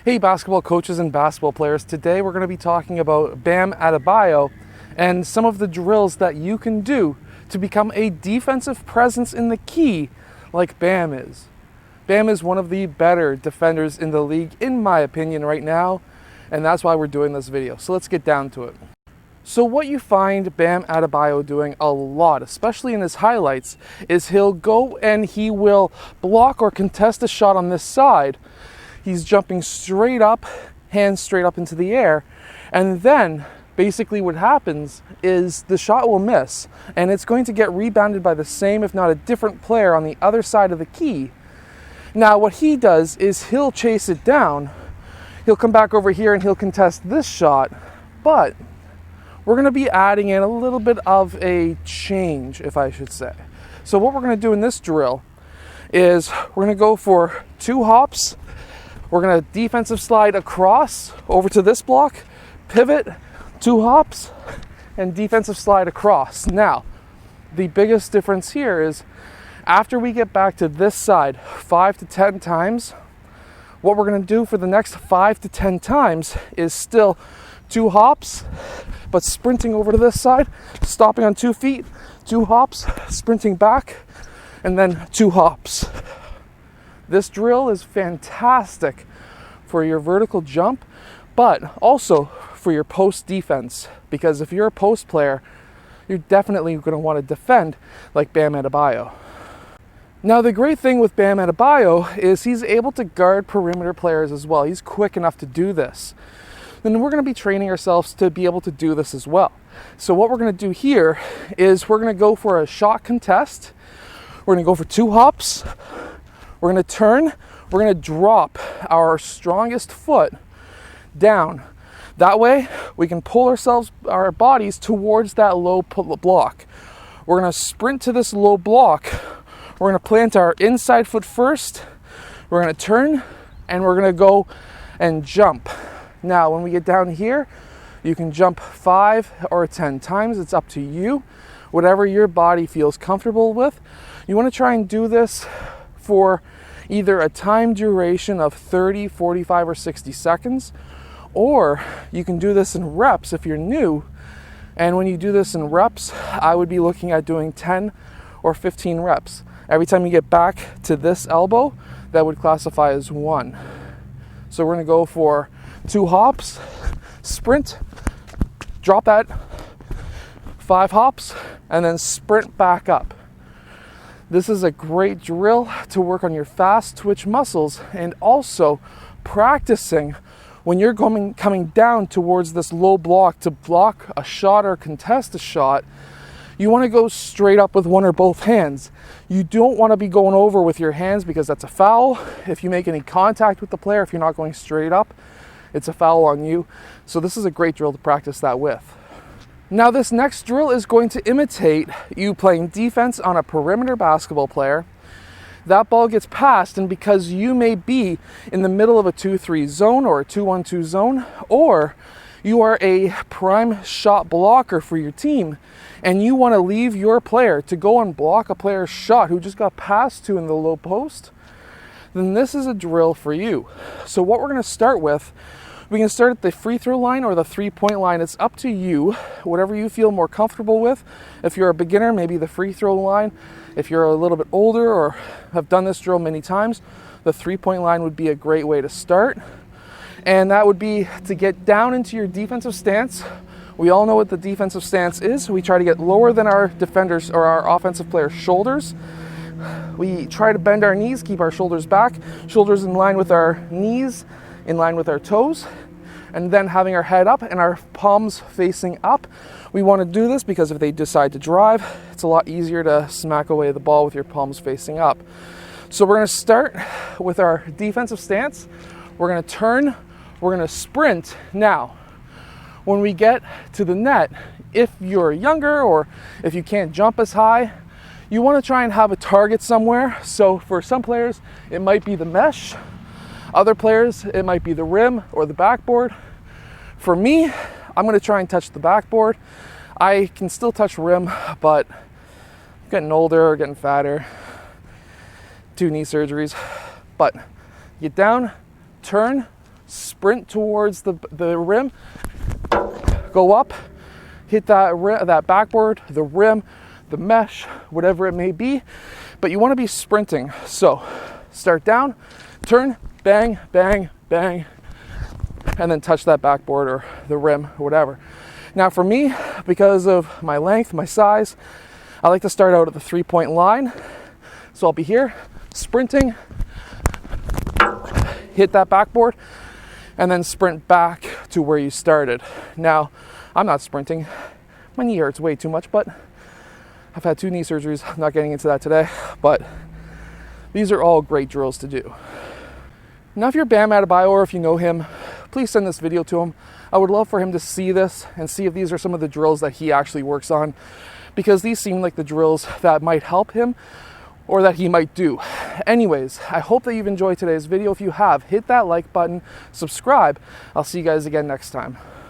Hey basketball coaches and basketball players, today we're going to be talking about Bam Adebayo and some of the drills that you can do to become a defensive presence in the key like Bam is. Bam is one of the better defenders in the league in my opinion right now, and that's why we're doing this video. So let's get down to it. So what you find Bam Adebayo doing a lot, especially in his highlights, is he'll go and he will block or contest a shot on this side. He's jumping straight up, hands straight up into the air, and then basically what happens is the shot will miss, and it's going to get rebounded by the same, if not a different player on the other side of the key. Now what he does is he'll chase it down, he'll come back over here and he'll contest this shot, but we're going to be adding in a little bit of a change, if I should say. So what we're going to do in this drill is we're going to go for 2 hops. We're going to defensive slide across over to this block, pivot, 2 hops, and defensive slide across. Now, the biggest difference here is after we get back to this side 5 to 10 times, what we're going to do for the next 5 to 10 times is still 2 hops, but sprinting over to this side, stopping on 2 feet, 2 hops, sprinting back, and then 2 hops. This drill is fantastic for your vertical jump, but also for your post defense, because if you're a post player, you're definitely going to want to defend like Bam Adebayo. Now the great thing with Bam Adebayo is he's able to guard perimeter players as well. He's quick enough to do this. Then we're going to be training ourselves to be able to do this as well. So what we're going to do here is we're going to go for a shot contest. We're going to go for 2 hops. We're going to turn, we're going to drop our strongest foot down. That way we can pull our bodies towards that low block. We're going to sprint to this low block. We're going to plant our inside foot first. We're going to turn and we're going to go and jump. Now when we get down here, you can jump 5 or 10 times. It's up to you. Whatever your body feels comfortable with. You want to try and do this for either a time duration of 30, 45, or 60 seconds, or you can do this in reps if you're new. And when you do this in reps, I would be looking at doing 10 or 15 reps. Every time you get back to this elbow, that would classify as 1. So we're going to go for 2 hops, sprint, drop that, 5 hops, and then sprint back up. This is a great drill to work on your fast twitch muscles and also practicing when you're coming down towards this low block to block a shot or contest a shot. You want to go straight up with one or both hands. You don't want to be going over with your hands because that's a foul. If you make any contact with the player, if you're not going straight up, it's a foul on you. So this is a great drill to practice that with. Now this next drill is going to imitate you playing defense on a perimeter basketball player. That ball gets passed, and because you may be in the middle of a 2-3 zone or a 2-1-2 zone, or you are a prime shot blocker for your team, and you want to leave your player to go and block a player's shot who just got passed to in the low post, then this is a drill for you. So what we're going to start with, we can start at the free throw line or the 3-point line. It's up to you, whatever you feel more comfortable with. If you're a beginner, maybe the free throw line. If you're a little bit older or have done this drill many times, the 3-point line would be a great way to start. And that would be to get down into your defensive stance. We all know what the defensive stance is. We try to get lower than our defenders or our offensive players' shoulders. We try to bend our knees, keep our shoulders back, shoulders in line with our knees, in line with our toes, and then having our head up and our palms facing up. We want to do this because if they decide to drive, it's a lot easier to smack away the ball with your palms facing up. So we're going to start with our defensive stance. We're going to turn, we're going to sprint. Now, when we get to the net, if you're younger or if you can't jump as high, you want to try and have a target somewhere. So for some players, it might be the mesh. Other players, it might be the rim or the backboard. For me, I'm going to try and touch the backboard. I can still touch rim, but I'm getting older, getting fatter, 2 knee surgeries. But get down, turn, sprint towards the rim, go up, hit that backboard, the rim, the mesh, whatever it may be, but you want to be sprinting. So start down, turn, bang, bang, bang, and then touch that backboard or the rim, whatever. Now for me, because of my length, my size, I like to start out at the 3-point line. So I'll be here, sprinting, hit that backboard, and then sprint back to where you started. Now, I'm not sprinting. My knee hurts way too much, but I've had 2 knee surgeries. I'm not getting into that today, but these are all great drills to do. Now, if you're Bam Adebayo or if you know him, please send this video to him. I would love for him to see this and see if these are some of the drills that he actually works on, because these seem like the drills that might help him or that he might do. Anyways, I hope that you've enjoyed today's video. If you have, hit that like button, subscribe. I'll see you guys again next time.